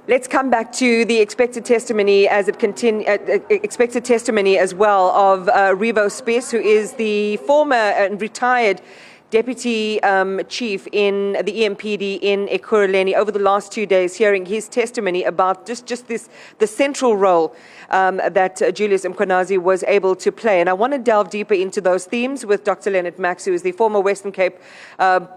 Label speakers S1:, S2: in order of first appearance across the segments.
S1: Let's come back to the expected testimony as it expected testimony as well of Revo Spies, who is the former and retired Deputy Chief in the EMPD in Ekurhuleni, over the last 2 days, hearing his testimony about just the central role that Julius Mkhwanazi was able to play. And I want to delve deeper into those themes with Dr. Lennit, who is the former Western Cape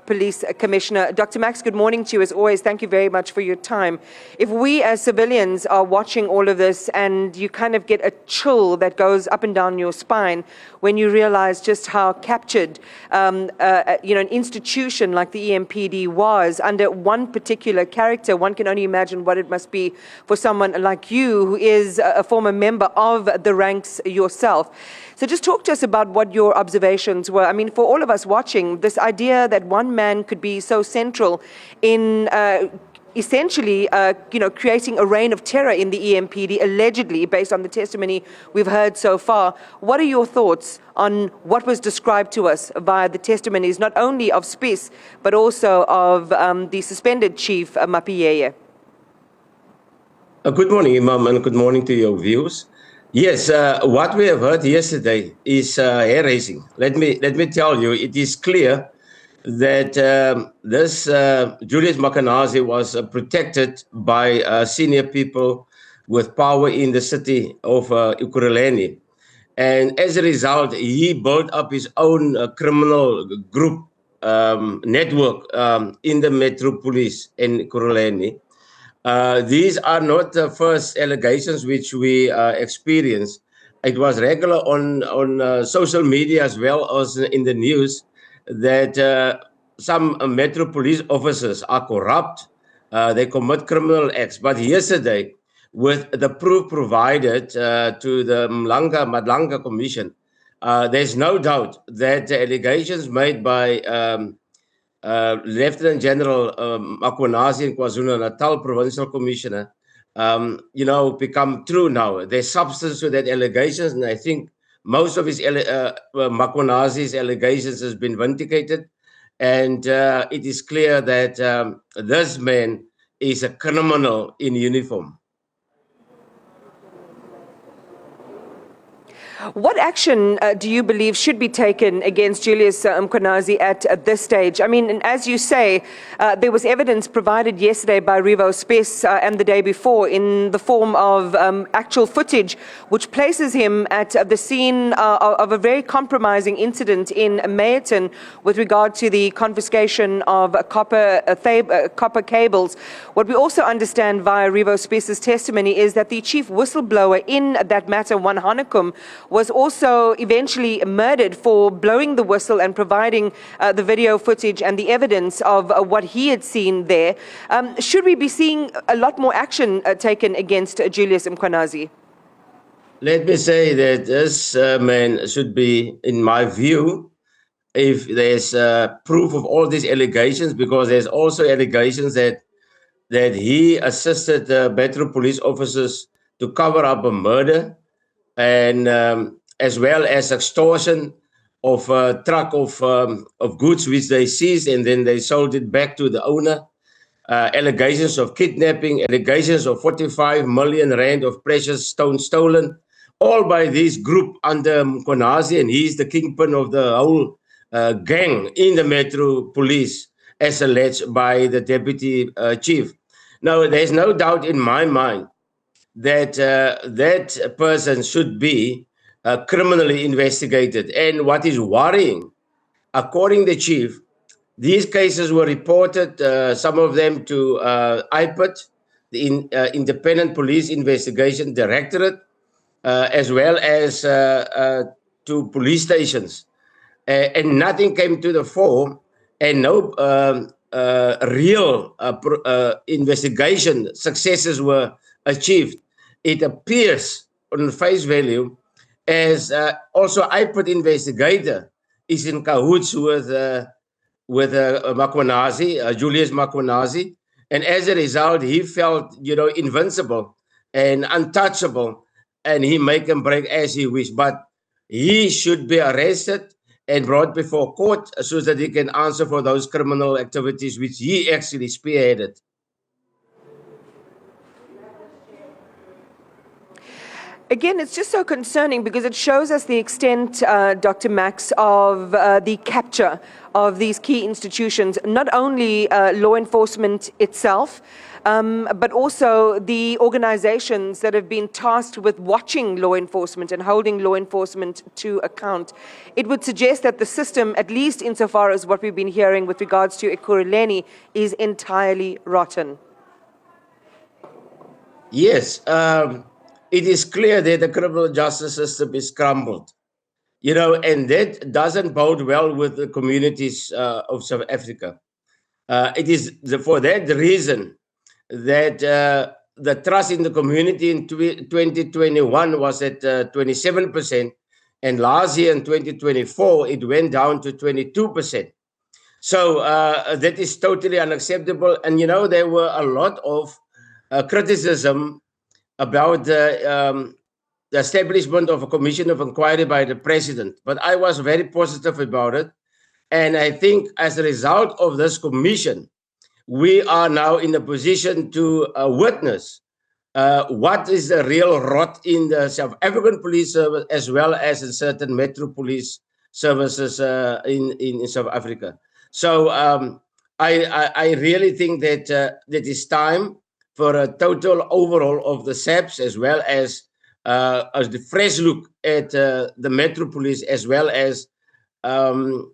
S1: Police Commissioner. Dr. Max, good morning to you as always. Thank you very much for your time. If we as civilians are watching all of this and you kind of get a chill that goes up and down your spine when you realize just how captured an institution like the EMPD was under one particular character, one can only imagine what it must be for someone like you, who is a former member of the ranks yourself. So just talk to us about what your observations were. I mean, for all of us watching, this idea that one man could be so central in essentially, creating a reign of terror in the EMPD, allegedly, based on the testimony we've heard so far. What are your thoughts on what was described to us via the testimonies, not only of Spies, but also of the suspended Chief Mapiyeye?
S2: Good morning, Imam, and good morning to your viewers. Yes, what we have heard yesterday is hair-raising. Let me tell you, it is clear that this Julius Mkhwanazi was protected by senior people with power in the city of Ekurhuleni. And as a result, he built up his own criminal group network in the Metro Police in Ekurhuleni. These are not the first allegations which we experienced. It was regular on social media as well as in the news that some Metro Police officers are corrupt, they commit criminal acts. But yesterday, with the proof provided to the Madlanga Commission, there's no doubt that the allegations made by Lieutenant General Mkhwanazi in KwaZulu-Natal Provincial Commissioner, become true now. There's substance to that allegations, and I think most of his Mkhwanazi's allegations has been vindicated, and it is clear that this man is a criminal in uniform.
S1: What action do you believe should be taken against Julius Mkhwanazi at this stage? I mean, as you say, there was evidence provided yesterday by Revo Spies and the day before in the form of actual footage, which places him at the scene of a very compromising incident in Meyerton with regard to the confiscation of copper cables. What we also understand via Revo Spies' testimony is that the chief whistleblower in that matter, One Hanekom, was also eventually murdered for blowing the whistle and providing the video footage and the evidence of what he had seen there. Should we be seeing a lot more action taken against Julius Mkhwanazi?
S2: Let me say that this man should be, in my view, if there's proof of all these allegations, because there's also allegations that he assisted Metro police officers to cover up a murder, and as well as extortion of a truck of goods which they seized and then they sold it back to the owner. Allegations of kidnapping, allegations of 45 million rand of precious stones stolen, all by this group under Mkhwanazi, and he's the kingpin of the whole gang in the Metro Police, as alleged by the Deputy Chief. Now, there's no doubt in my mind that that person should be criminally investigated. And what is worrying, according to the chief, these cases were reported, some of them to IPID, the Independent Police Investigation Directorate, as well as to police stations. And nothing came to the fore, and no real investigation successes were achieved. It appears on face value as also IPID investigator is in cahoots with Mkhwanazi, Julius Mkhwanazi, and as a result, he felt, invincible and untouchable, and he make and break as he wish. But he should be arrested and brought before court so that he can answer for those criminal activities which he actually spearheaded.
S1: Again, it's just so concerning because it shows us the extent, Dr. Max, of the capture of these key institutions, not only law enforcement itself, but also the organizations that have been tasked with watching law enforcement and holding law enforcement to account. It would suggest that the system, at least insofar as what we've been hearing with regards to Ekurhuleni, is entirely rotten.
S2: Yes, it is clear that the criminal justice system is crumbled, you know, and that doesn't bode well with the communities of South Africa. It is for that reason that the trust in the community in 2021 was at 27%, and last year in 2024 it went down to 22%. So that is totally unacceptable. And you know, there were a lot of criticism about the establishment of a commission of inquiry by the president. But I was very positive about it. And I think as a result of this commission, we are now in a position to witness what is the real rot in the South African police service, as well as in certain metro police services in South Africa. So I really think that that it's time for a total overhaul of the SAPs, as well as the fresh look at the metro police, as well as the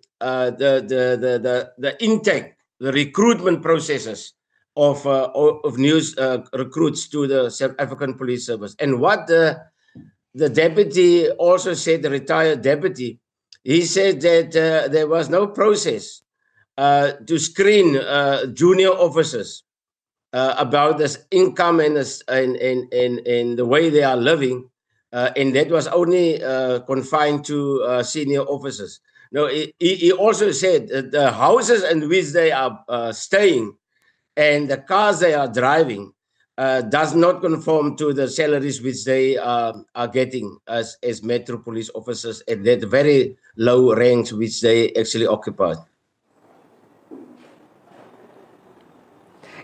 S2: intake, the recruitment processes of new recruits to the South African police service. And what the deputy also said, the retired deputy, he said that there was no process to screen junior officers about this income and the way they are living, and that was only confined to senior officers. No, he also said that the houses in which they are staying and the cars they are driving does not conform to the salaries which they are getting as metro police officers at that very low ranks which they actually occupy.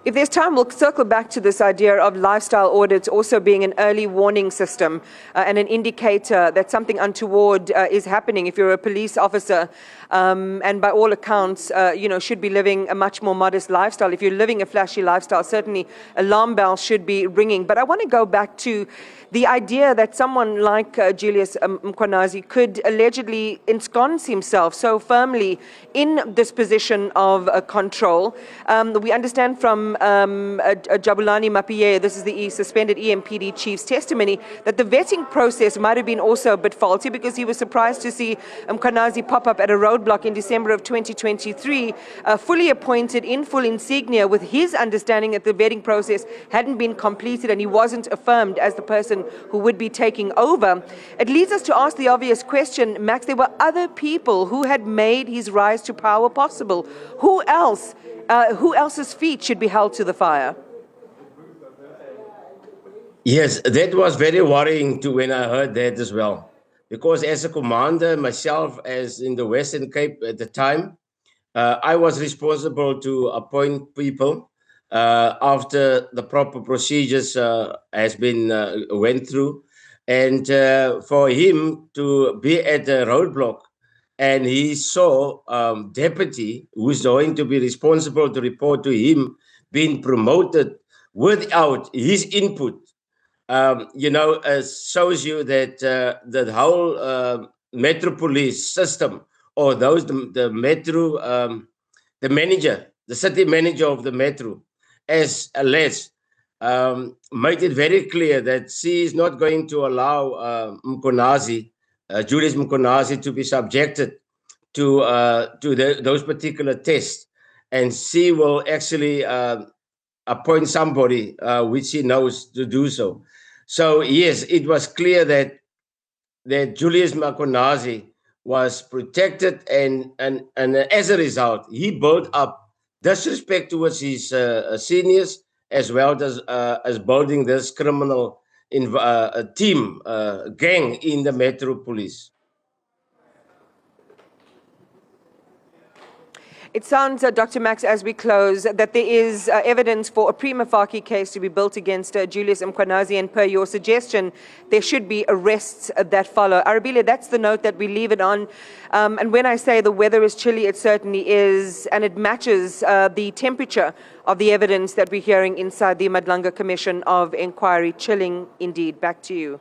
S1: If there's time, we'll circle back to this idea of lifestyle audits also being an early warning system and an indicator that something untoward is happening if you're a police officer and by all accounts, should be living a much more modest lifestyle. If you're living a flashy lifestyle, certainly alarm bells should be ringing. But I want to go back to the idea that someone like Julius Mkhwanazi could allegedly ensconce himself so firmly in this position of control. We understand from Jabulani Mapiye, this is the suspended EMPD chief's testimony, that the vetting process might have been also a bit faulty because he was surprised to see Mkhwanazi pop up at a roadblock in December of 2023, fully appointed in full insignia, with his understanding that the vetting process hadn't been completed and he wasn't affirmed as the person who would be taking over. It leads us to ask the obvious question, Max, there were other people who had made his rise to power possible. Who else's feet should be held to the fire?
S2: Yes, that was very worrying too when I heard that as well. Because as a commander, myself, as in the Western Cape at the time, I was responsible to appoint people after the proper procedures has been went through. And for him to be at a roadblock and he saw deputy who's going to be responsible to report to him being promoted without his input, shows you that the whole metro police system, or the metro, the manager, the city manager of the metro, as alleged, made it very clear that she is not going to allow Julius Mkhwanazi, to be subjected to those particular tests, and she will actually appoint somebody which she knows to do so. So yes, it was clear that Julius Mkhwanazi was protected, and as a result, he built up disrespect towards his seniors, as well as building this criminal team, gang in the Metro Police.
S1: It sounds, Dr. Max, as we close, that there is evidence for a prima facie case to be built against Julius Mkhwanazi, and per your suggestion, there should be arrests that follow. Arabile, that's the note that we leave it on. And when I say the weather is chilly, it certainly is, and it matches the temperature of the evidence that we're hearing inside the Madlanga Commission of Inquiry. Chilling indeed. Back to you.